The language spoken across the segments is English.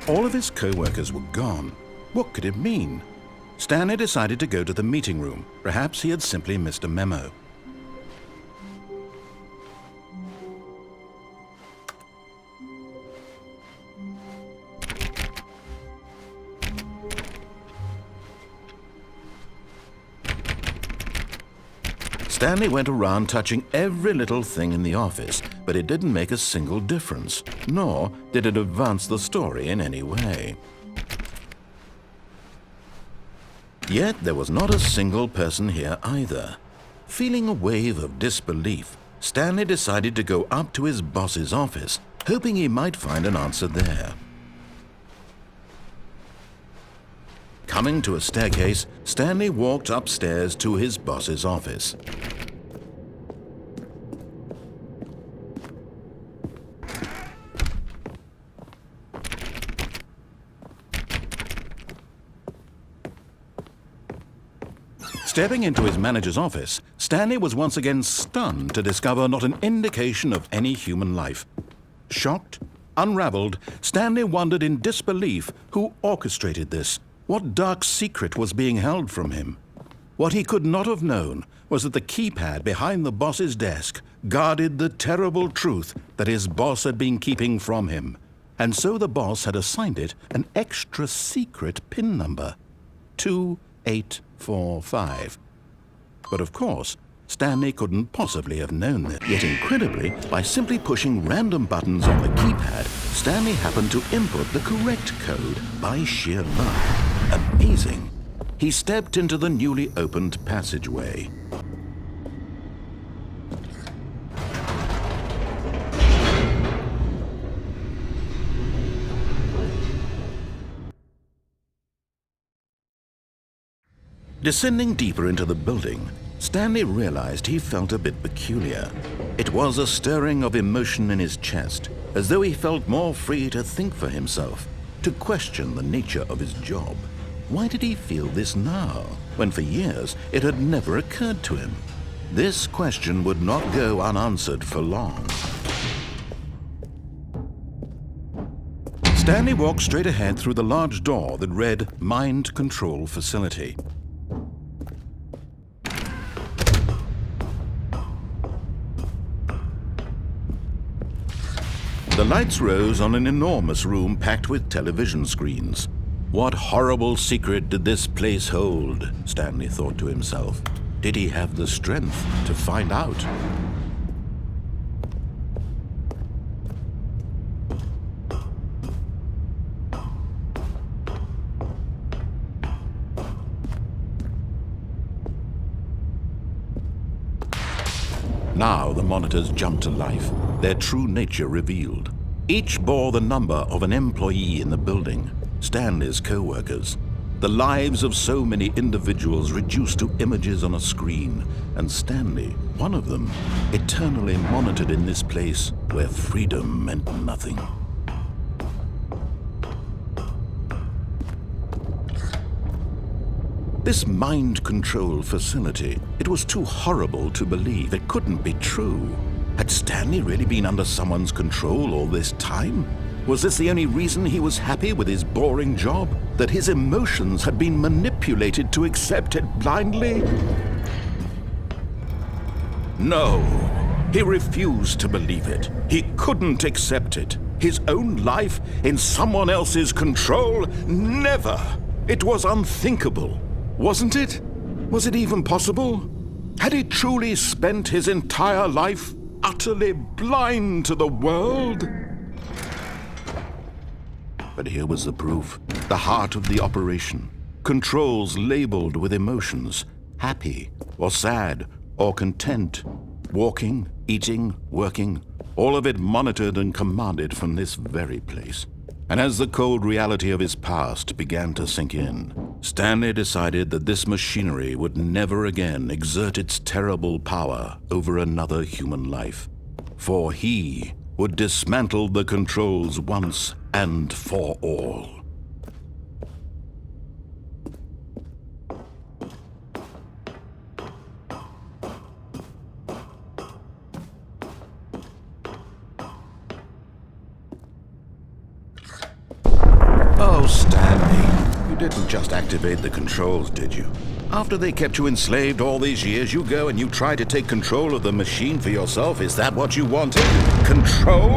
All of his co-workers were gone. What could it mean? Stanley decided to go to the meeting room. Perhaps he had simply missed a memo. Stanley went around touching every little thing in the office, but it didn't make a single difference, nor did it advance the story in any way. Yet there was not a single person here either. Feeling a wave of disbelief, Stanley decided to go up to his boss's office, hoping he might find an answer there. Coming to a staircase, Stanley walked upstairs to his boss's office. Stepping into his manager's office, Stanley was once again stunned to discover not an indication of any human life. Shocked, unraveled, Stanley wondered in disbelief who orchestrated this. What dark secret was being held from him? What he could not have known was that the keypad behind the boss's desk guarded the terrible truth that his boss had been keeping from him. And so the boss had assigned it an extra secret PIN number, 2845. But of course, Stanley couldn't possibly have known that. Yet incredibly, by simply pushing random buttons on the keypad, Stanley happened to input the correct code by sheer luck. Amazing. He stepped into the newly opened passageway. Descending deeper into the building, Stanley realized he felt a bit peculiar. It was a stirring of emotion in his chest, as though he felt more free to think for himself, to question the nature of his job. Why did he feel this now, when for years it had never occurred to him? This question would not go unanswered for long. Stanley walked straight ahead through the large door that read Mind Control Facility. The lights rose on an enormous room packed with television screens. What horrible secret did this place hold? Stanley thought to himself. Did he have the strength to find out? Now the monitors jumped to life, their true nature revealed. Each bore the number of an employee in the building, Stanley's co-workers. The lives of so many individuals reduced to images on a screen, and Stanley, one of them, eternally monitored in this place where freedom meant nothing. This mind control facility, it was too horrible to believe. It couldn't be true. Had Stanley really been under someone's control all this time? Was this the only reason he was happy with his boring job? That his emotions had been manipulated to accept it blindly? No, he refused to believe it. He couldn't accept it. His own life in someone else's control? Never! It was unthinkable. Wasn't it? Was it even possible? Had he truly spent his entire life utterly blind to the world? But here was the proof, the heart of the operation. Controls labeled with emotions, happy or sad or content, walking, eating, working, all of it monitored and commanded from this very place. And as the cold reality of his past began to sink in, Stanley decided that this machinery would never again exert its terrible power over another human life. For he would dismantle the controls once and for all. Oh, Stanley, you didn't just activate the controls, did you? After they kept you enslaved all these years, you go and you try to take control of the machine for yourself. Is that what you wanted? Control?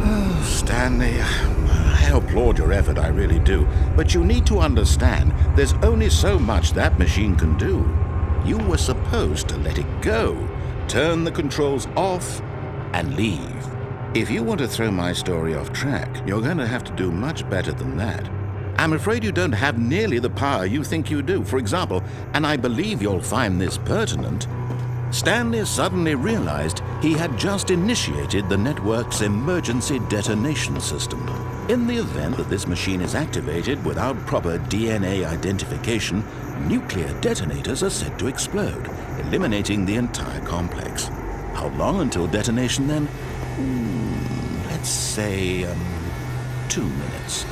Oh, Stanley, I applaud your effort, I really do. But you need to understand, there's only so much that machine can do. You were supposed to let it go, turn the controls off, and leave. If you want to throw my story off track, you're going to have to do much better than that. I'm afraid you don't have nearly the power you think you do. For example, and I believe you'll find this pertinent, Stanley suddenly realized he had just initiated the network's emergency detonation system. In the event that this machine is activated without proper DNA identification, nuclear detonators are said to explode, eliminating the entire complex. How long until detonation then? Let's say, 2 minutes.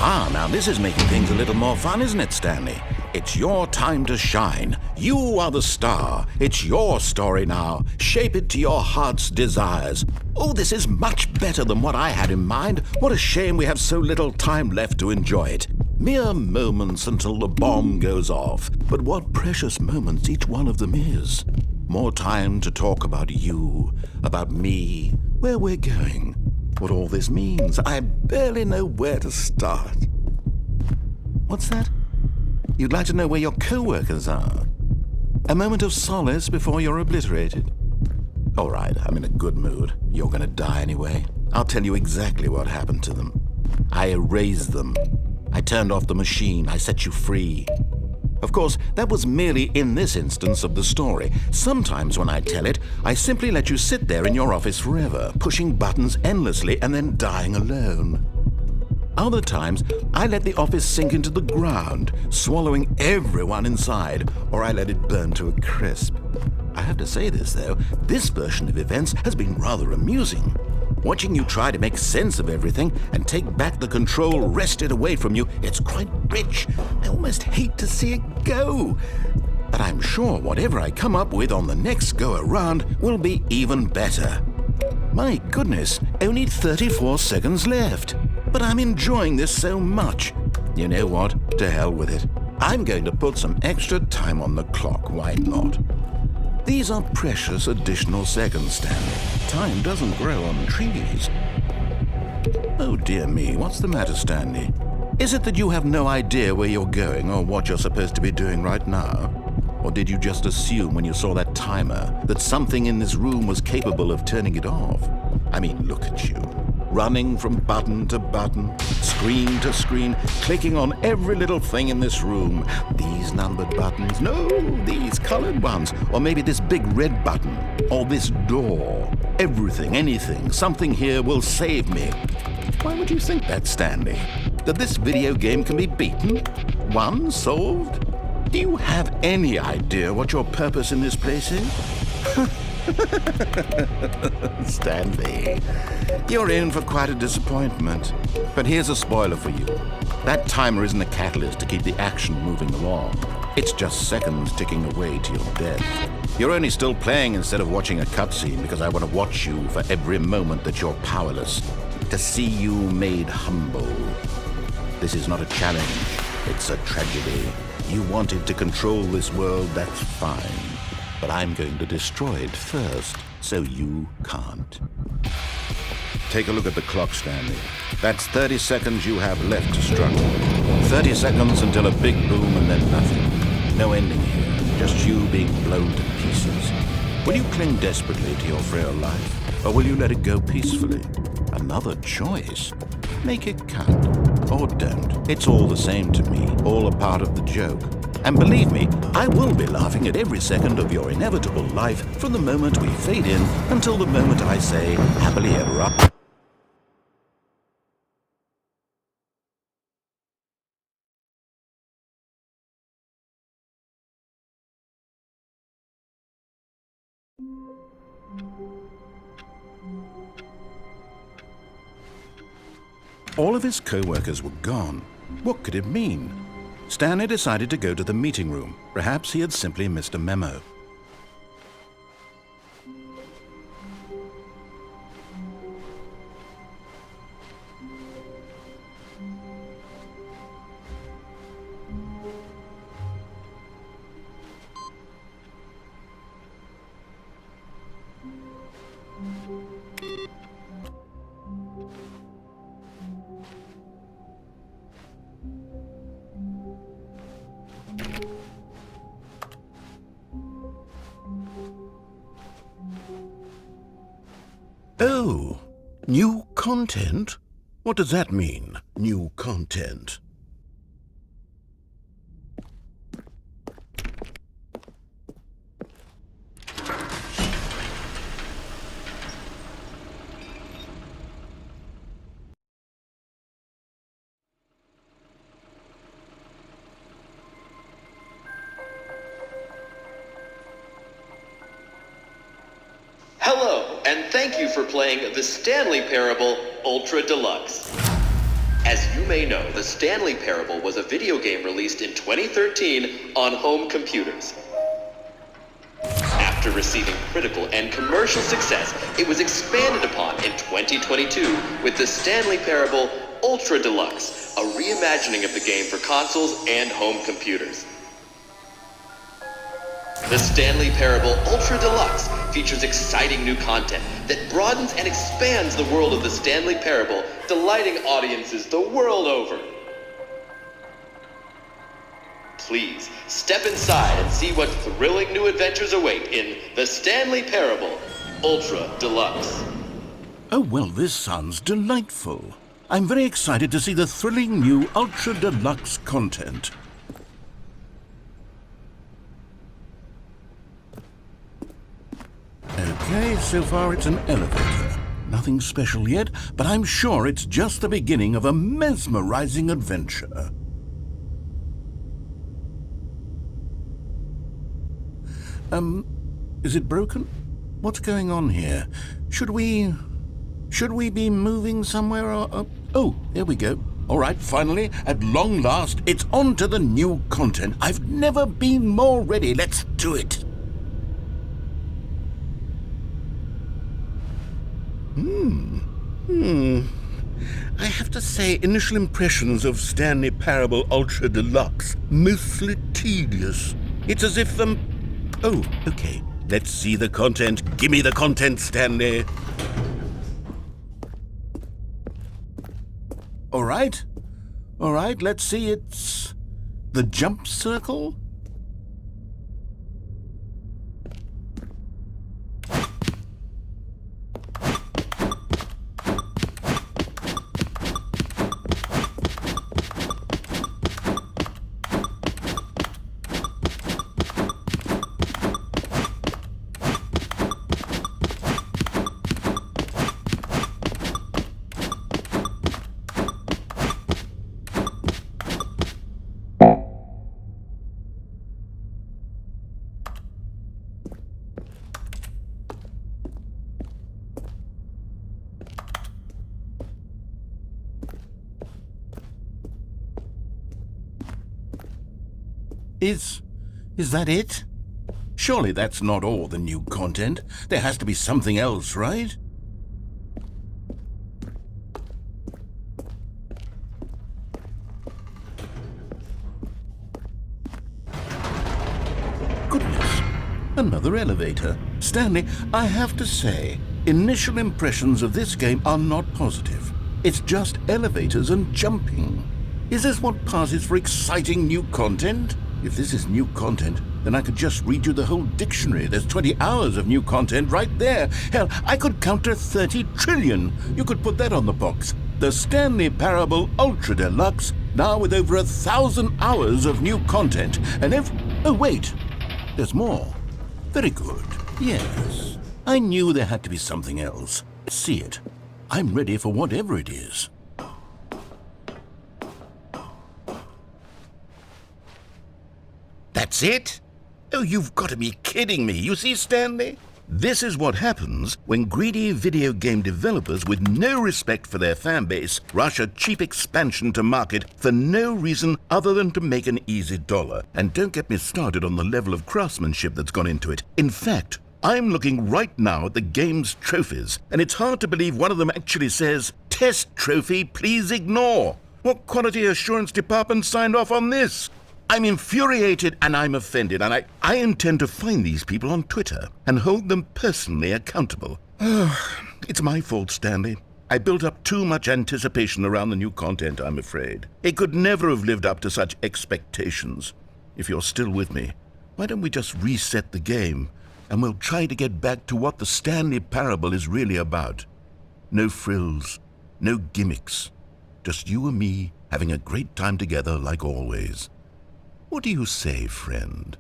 Now this is making things a little more fun, isn't it, Stanley? It's your time to shine. You are the star. It's your story now. Shape it to your heart's desires. Oh, this is much better than what I had in mind. What a shame we have so little time left to enjoy it. Mere moments until the bomb goes off. But what precious moments each one of them is. More time to talk about you, about me, where we're going, what all this means. I barely know where to start. What's that? You'd like to know where your co-workers are? A moment of solace before you're obliterated? All right, I'm in a good mood. You're gonna die anyway. I'll tell you exactly what happened to them. I erased them. I turned off the machine. I set you free. Of course, that was merely in this instance of the story. Sometimes when I tell it, I simply let you sit there in your office forever, pushing buttons endlessly and then dying alone. Other times, I let the office sink into the ground, swallowing everyone inside, or I let it burn to a crisp. I have to say this, though, this version of events has been rather amusing. Watching you try to make sense of everything and take back the control wrested away from you, it's quite rich. I almost hate to see it go. But I'm sure whatever I come up with on the next go-around will be even better. My goodness, only 34 seconds left. But I'm enjoying this so much. You know what? To hell with it. I'm going to put some extra time on the clock, why not? These are precious additional seconds, Stanley. Time doesn't grow on trees. Oh dear me, what's the matter, Stanley? Is it that you have no idea where you're going or what you're supposed to be doing right now? Or did you just assume when you saw that timer that something in this room was capable of turning it off? I mean, look at you. Running from button to button, screen to screen, clicking on every little thing in this room. These numbered buttons, no, these colored ones, or maybe this big red button, or this door. Everything, anything, something here will save me. Why would you think that, Stanley? That this video game can be beaten? Won? Solved? Do you have any idea what your purpose in this place is? Stanley, you're in for quite a disappointment. But here's a spoiler for you. That timer isn't a catalyst to keep the action moving along. It's just seconds ticking away to your death. You're only still playing instead of watching a cutscene because I want to watch you for every moment that you're powerless. To see you made humble. This is not a challenge. It's a tragedy. You wanted to control this world, that's fine. But I'm going to destroy it first, so you can't. Take a look at the clock, Stanley. That's 30 seconds you have left to struggle. 30 seconds until a big boom and then nothing. No ending here, just you being blown to pieces. Will you cling desperately to your frail life, or will you let it go peacefully? Another choice. Make it count, or don't. It's all the same to me, all a part of the joke. And believe me, I will be laughing at every second of your inevitable life from the moment we fade in until the moment I say, happily ever after. All of his co-workers were gone. What could it mean? Stanley decided to go to the meeting room. Perhaps he had simply missed a memo. Oh, new content? What does that mean, new content? Hello, and thank you for playing the Stanley Parable Ultra Deluxe. As you may know, the Stanley Parable was a video game released in 2013 on home computers. After receiving critical and commercial success, it was expanded upon in 2022 with the Stanley Parable Ultra Deluxe, a reimagining of the game for consoles and home computers. The Stanley Parable Ultra Deluxe features exciting new content that broadens and expands the world of the Stanley Parable, delighting audiences the world over. Please, step inside and see what thrilling new adventures await in the Stanley Parable Ultra Deluxe. Oh, well, this sounds delightful. I'm very excited to see the thrilling new Ultra Deluxe content. Okay, so far it's an elevator. Nothing special yet, but I'm sure it's just the beginning of a mesmerizing adventure. Is it broken? What's going on here? Should we be moving somewhere or... Oh, there we go. All right, finally, at long last, it's on to the new content. I've never been more ready. Let's do it. I have to say, initial impressions of Stanley Parable Ultra Deluxe, mostly tedious. It's as if, Oh, okay. Let's see the content. Give me the content, Stanley. All right, let's see. It's the jump circle. Is that it? Surely that's not all the new content. There has to be something else, right? Goodness, another elevator. Stanley, I have to say, initial impressions of this game are not positive. It's just elevators and jumping. Is this what passes for exciting new content? If this is new content, then I could just read you the whole dictionary. There's 20 hours of new content right there. Hell, I could count to 30 trillion. You could put that on the box. The Stanley Parable Ultra Deluxe, now with over 1,000 hours of new content. And oh, wait, there's more. Very good. Yes, I knew there had to be something else. Let's see it. I'm ready for whatever it is. That's it? Oh, you've got to be kidding me. You see, Stanley? This is what happens when greedy video game developers with no respect for their fan base rush a cheap expansion to market for no reason other than to make an easy dollar. And don't get me started on the level of craftsmanship that's gone into it. In fact, I'm looking right now at the game's trophies, and it's hard to believe one of them actually says, "Test trophy, please ignore." What quality assurance department signed off on this? I'm infuriated and I'm offended, and I intend to find these people on Twitter and hold them personally accountable. It's my fault, Stanley. I built up too much anticipation around the new content, I'm afraid. It could never have lived up to such expectations. If you're still with me, why don't we just reset the game? and we'll try to get back to what the Stanley Parable is really about. No frills, no gimmicks, just you and me having a great time together like always. What do you say, friend?